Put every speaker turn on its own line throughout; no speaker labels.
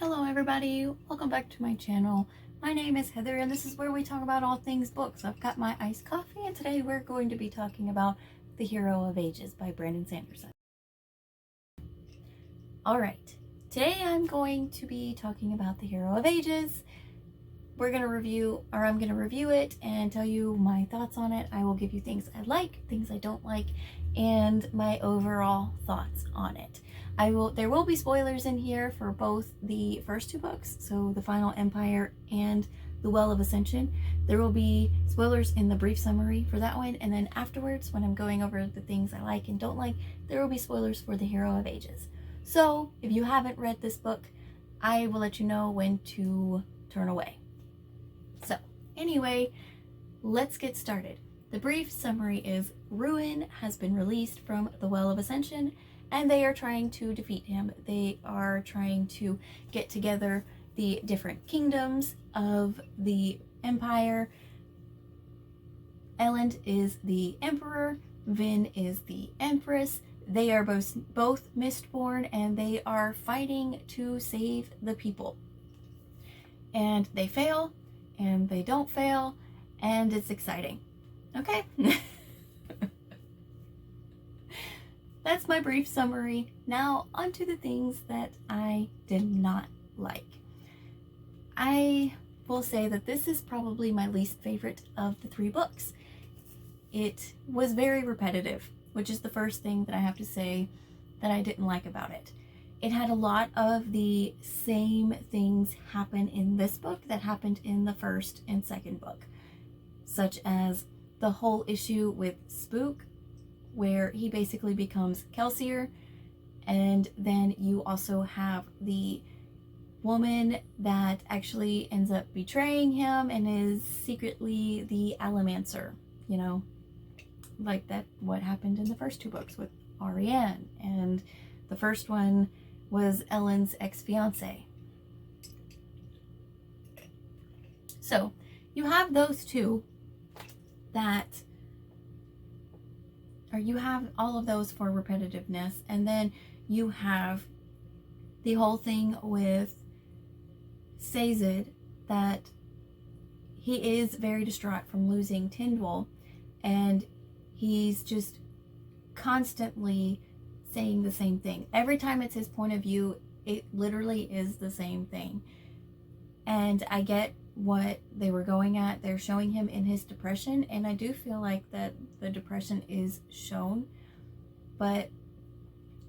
Hello everybody, welcome back to my channel. My name is Heather and this is where we talk about all things books. I've got my iced coffee and today we're going to be talking about The Hero of Ages by Brandon Sanderson. Alright, today I'm going to be talking about The Hero of Ages. I'm going to review it and tell you my thoughts on it. I will give you things I like, things I don't like, and my overall thoughts on it. There will be spoilers in here for both the first two books, so The Final Empire and The Well of Ascension. There will be spoilers in the brief summary for that one, and then afterwards, when I'm going over the things I like and don't like, there will be spoilers for The Hero of Ages. So, if you haven't read this book, I will let you know when to turn away. So, anyway, let's get started. The brief summary is Ruin has been released from the Well of Ascension, and they are trying to defeat him. They are trying to get together the different kingdoms of the Empire. Elend is the Emperor, Vin is the Empress. They are both Mistborn, and they are fighting to save the people. And they fail, and they don't fail, and it's exciting. Okay? That's my brief summary. Now, onto the things that I did not like. I will say that this is probably my least favorite of the three books. It was very repetitive, which is the first thing that I have to say that I didn't like about it. It had a lot of the same things happen in this book that happened in the first and second book, such as the whole issue with Spook, where he basically becomes Kelsier, and then you also have the woman that actually ends up betraying him and is secretly the Allomancer, you know, like that what happened in the first two books with Ariane, and the first one was Ellen's ex-fiance. So you have those two you have all of those for repetitiveness, and then you have the whole thing with Sazed, that he is very distraught from losing Tindwell, and he's just constantly saying the same thing. Every time it's his point of view, it literally is the same thing. And I get what they were going at. They're showing him in his depression, and I do feel like that the depression is shown, but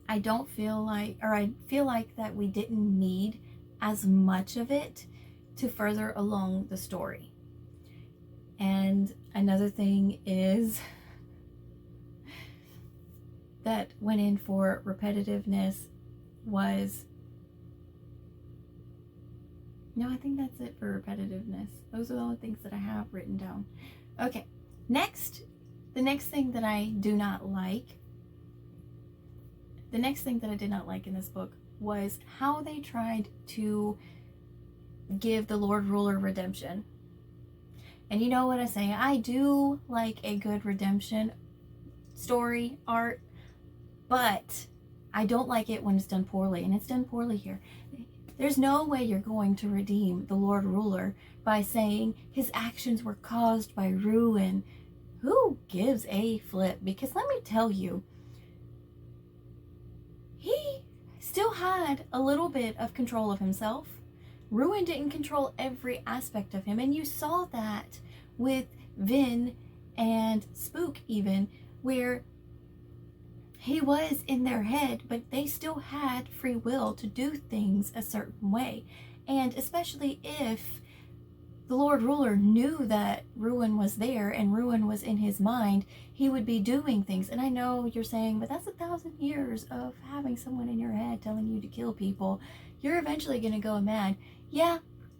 I feel like that we didn't need as much of it to further along the story. And another thing is that went in for repetitiveness was, no, I think that's it for repetitiveness. Those are the only things that I have written down. Okay, the next thing that I do not like, the next thing that I did not like in this book was how they tried to give the Lord Ruler redemption. And you know what I say, I do like a good redemption story art, but I don't like it when it's done poorly, and it's done poorly here. There's no way you're going to redeem the Lord Ruler by saying his actions were caused by Ruin. Who gives a flip? Because let me tell you, he still had a little bit of control of himself. Ruin didn't control every aspect of him, and you saw that with Vin and Spook even, where he was in their head, but they still had free will to do things a certain way. And especially if the Lord Ruler knew that Ruin was there and Ruin was in his mind, he would be doing things. And I know you're saying, but that's 1,000 years of having someone in your head telling you to kill people. You're eventually going to go mad. Yeah,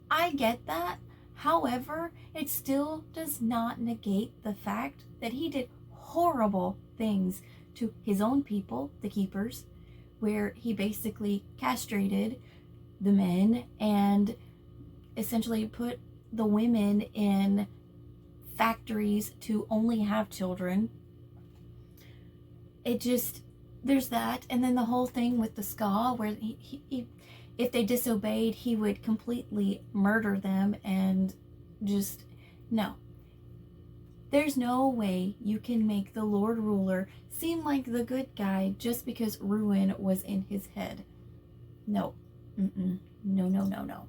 I get that. However, it still does not negate the fact that he did horrible things to his own people, the Keepers, where he basically castrated the men and essentially put the women in factories to only have children. It just, there's that, and then the whole thing with the Ska, where if they disobeyed, he would completely murder them and just, no. There's no way you can make the Lord Ruler seem like the good guy just because ruin was in his head. No. No, no, no, no.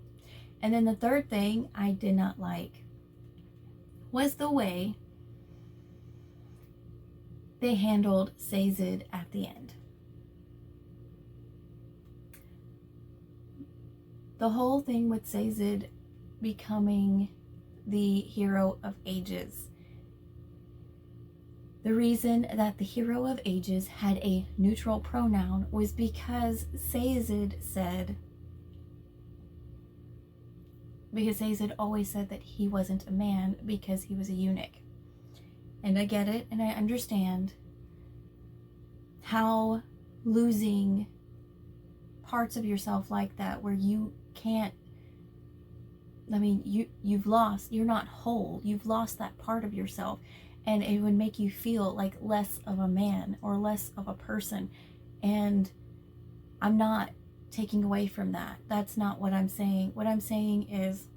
And then the third thing I did not like was the way they handled Sazed at the end. The whole thing with Sazed becoming the hero of ages. The reason that the hero of ages had a neutral pronoun was because Sazed always said that he wasn't a man because he was a eunuch. And I get it, and I understand how losing parts of yourself like that, where you can't, I mean, you're not whole, you've lost that part of yourself, and it would make you feel like less of a man or less of a person. And I'm not taking away from that. That's not what I'm saying. What I'm saying is,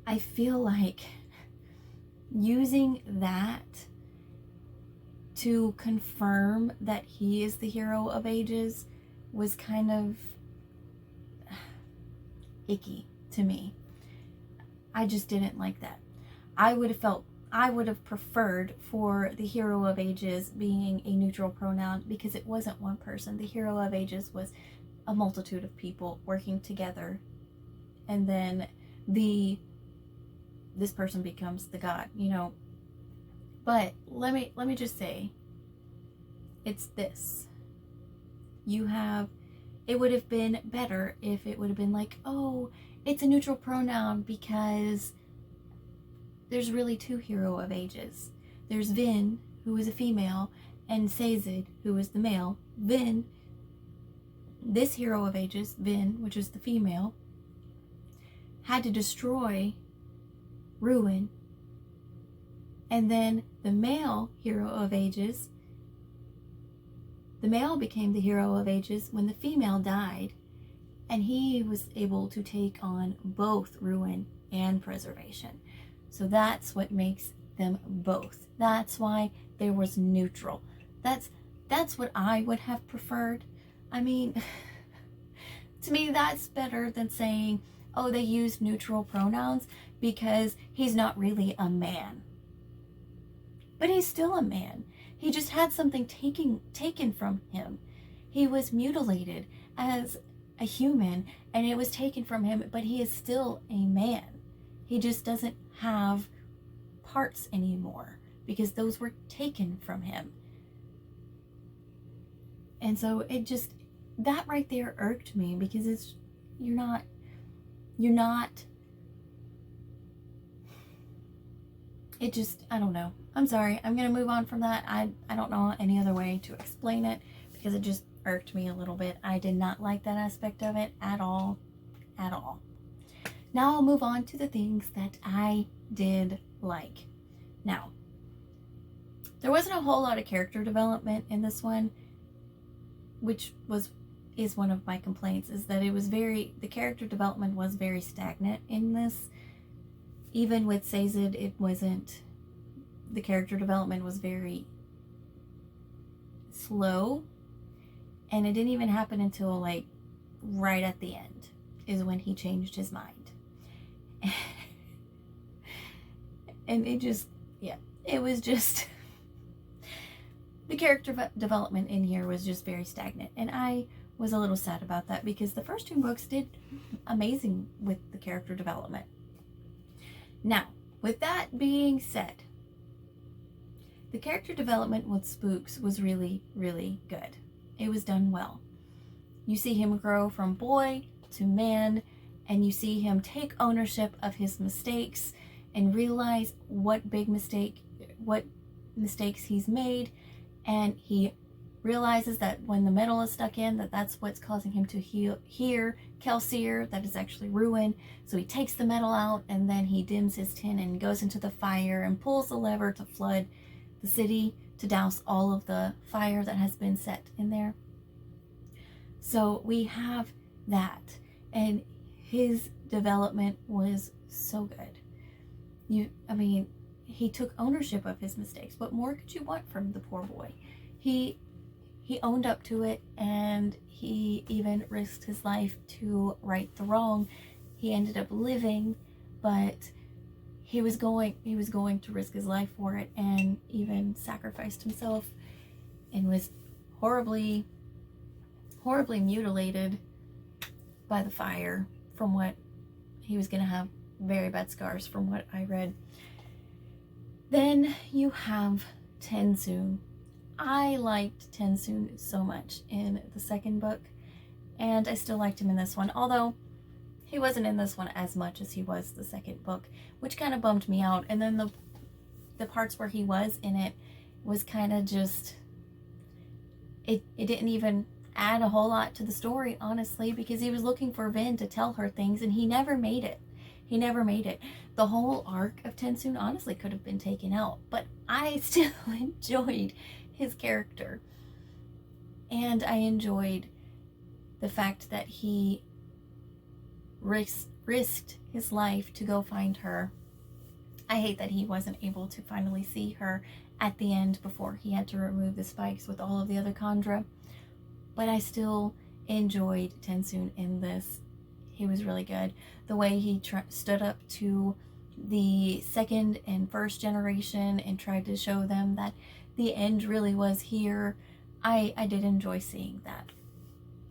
I feel like using that to confirm that he is the hero of ages was kind of icky to me. I just didn't like that. I would have preferred for the hero of ages being a neutral pronoun, because it wasn't one person. The hero of ages was a multitude of people working together, and then this person becomes the god, you know. But let me just say, it's this. It would have been better if it would have been like, oh, it's a neutral pronoun because there's really two hero of ages. There's Vin, who is a female, and Sazed, who is the male. Vin, this hero of ages, Vin, which is the female, had to destroy Ruin, and then the male hero of ages, the male became the hero of ages when the female died, and he was able to take on both ruin and preservation. So that's what makes them both. That's why there was neutral. That's what I would have preferred. I mean, to me, that's better than saying, oh, they use neutral pronouns because he's not really a man. But he's still a man. He just had something taken from him. He was mutilated as a human, and it was taken from him, but he is still a man. He just doesn't have parts anymore because those were taken from him. And so it just, that right there irked me, because you're not, it just, I don't know. I'm sorry. I'm going to move on from that. I don't know any other way to explain it, because it just irked me a little bit. I did not like that aspect of it at all. At all. Now I'll move on to the things that I did like. Now, there wasn't a whole lot of character development in this one, which is one of my complaints, is that the character development was very stagnant in this. Even with Sazed, the character development was very slow, and it didn't even happen until like right at the end is when he changed his mind. And it was just the character development in here was just very stagnant, and I was a little sad about that, because the first two books did amazing with the character development. Now, with that being said, the character development with Spooks was really, really good. It was done well. You see him grow from boy to man, and you see him take ownership of his mistakes and realize what mistakes he's made, and he realizes that when the metal is stuck in, that's what's causing him to hear Kelsier, that is actually Ruin. So he takes the metal out, and then he dims his tin and goes into the fire and pulls the lever to flood the city, to douse all of the fire that has been set in there. So we have that. And his development was so good. I mean, he took ownership of his mistakes. What more could you want from the poor boy? He owned up to it, and he even risked his life to right the wrong. He ended up living, but he was going to risk his life for it, and even sacrificed himself, and was horribly mutilated by the fire. From what he was going to have very bad scars, from what I read. Then you have Tensoon. I liked Tensoon so much in the second book, and I still liked him in this one, although he wasn't in this one as much as he was the second book, which kind of bummed me out. And then the parts where he was in it was kind of just, it didn't even add a whole lot to the story, honestly, because he was looking for Vin to tell her things, and he never made it. He never made it. The whole arc of Tensoon honestly could have been taken out, but I still enjoyed his character. And I enjoyed the fact that he risked his life to go find her. I hate that he wasn't able to finally see her at the end before he had to remove the spikes with all of the other Kandra. But I still enjoyed Tensoon in this. He was really good. The way he stood up to the second and first generation and tried to show them that the end really was here. I did enjoy seeing that.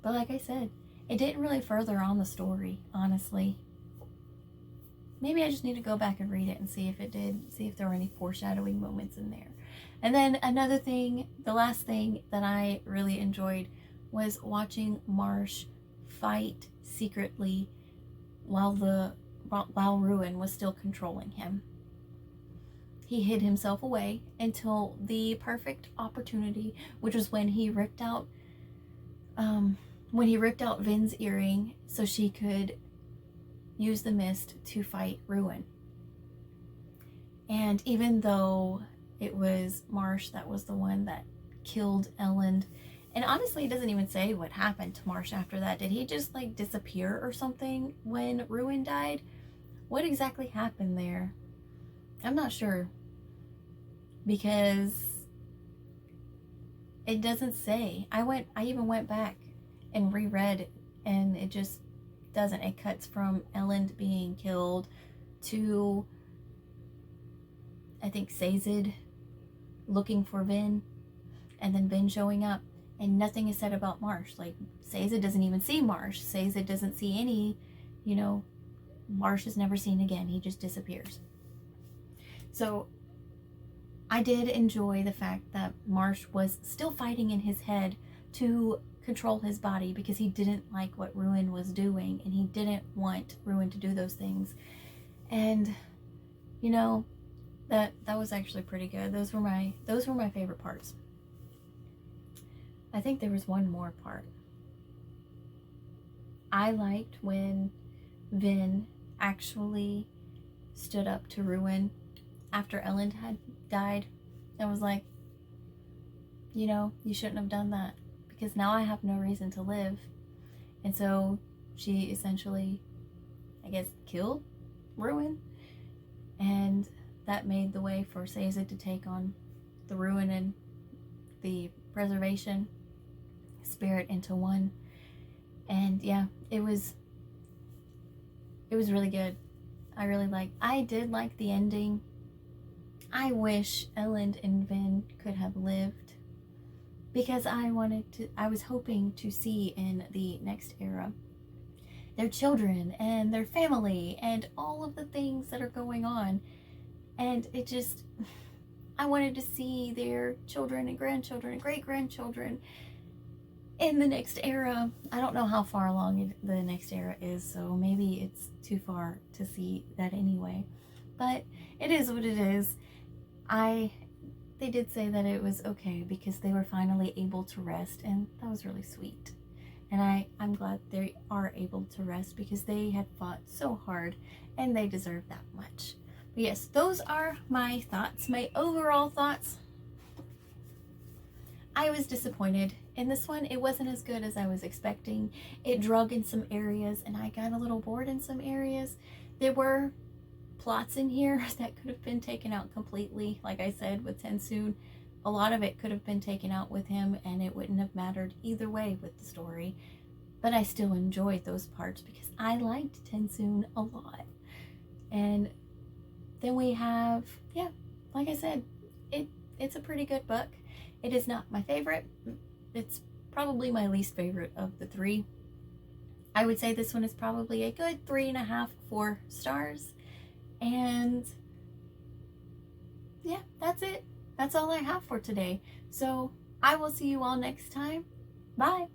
But like I said, it didn't really further on the story, honestly. Maybe I just need to go back and read it and see if it did, see if there were any foreshadowing moments in there. And then another thing, the last thing that I really enjoyed was watching Marsh fight secretly while Ruin was still controlling him. He hid himself away until the perfect opportunity, which was when he ripped out Vin's earring so she could use the mist to fight Ruin. And even though it was Marsh that was the one that killed Elend, and honestly, it doesn't even say what happened to Marsh after that. Did he just like disappear or something when Ruin died? What exactly happened there? I'm not sure, because it doesn't say. I even went back and reread, and it just doesn't. It cuts from Elend being killed to, I think, Sazed looking for Vin, and then Vin showing up. And nothing is said about Marsh. Like, Sazed doesn't even see Marsh. Sazed doesn't see any, Marsh is never seen again. He just disappears. So, I did enjoy the fact that Marsh was still fighting in his head to control his body, because he didn't like what Ruin was doing, and he didn't want Ruin to do those things. And, that was actually pretty good. Those were my favorite parts. I think there was one more part. I liked when Vin actually stood up to Ruin after Elend had died and was like, you shouldn't have done that, because now I have no reason to live. And so she essentially, I guess, killed Ruin, and that made the way for Sazed to take on the Ruin and the preservation spirit into one. And yeah, it was really good. I did like the ending. I wish Elend and Vin could have lived, because I was hoping to see in the next era their children and their family and all of the things that are going on. And it just, I wanted to see their children and grandchildren and great-grandchildren in the next era. I don't know how far along the next era is, so maybe it's too far to see that anyway. But it is what it is. They did say that it was okay because they were finally able to rest, and that was really sweet. And I'm glad they are able to rest, because they had fought so hard and they deserve that much. But yes, those are my thoughts, my overall thoughts I was disappointed in this one. It wasn't as good as I was expecting. It drug in some areas and I got a little bored in some areas. There were plots in here that could have been taken out completely. Like I said, with Tensoon, a lot of it could have been taken out with him and it wouldn't have mattered either way with the story. But I still enjoyed those parts because I liked Tensoon a lot. And then we have, yeah, like I said, it's a pretty good book. It is not my favorite. It's probably my least favorite of the three. I would say this one is probably a good 3.5, 4 stars. And yeah, that's it. That's all I have for today. So I will see you all next time. Bye.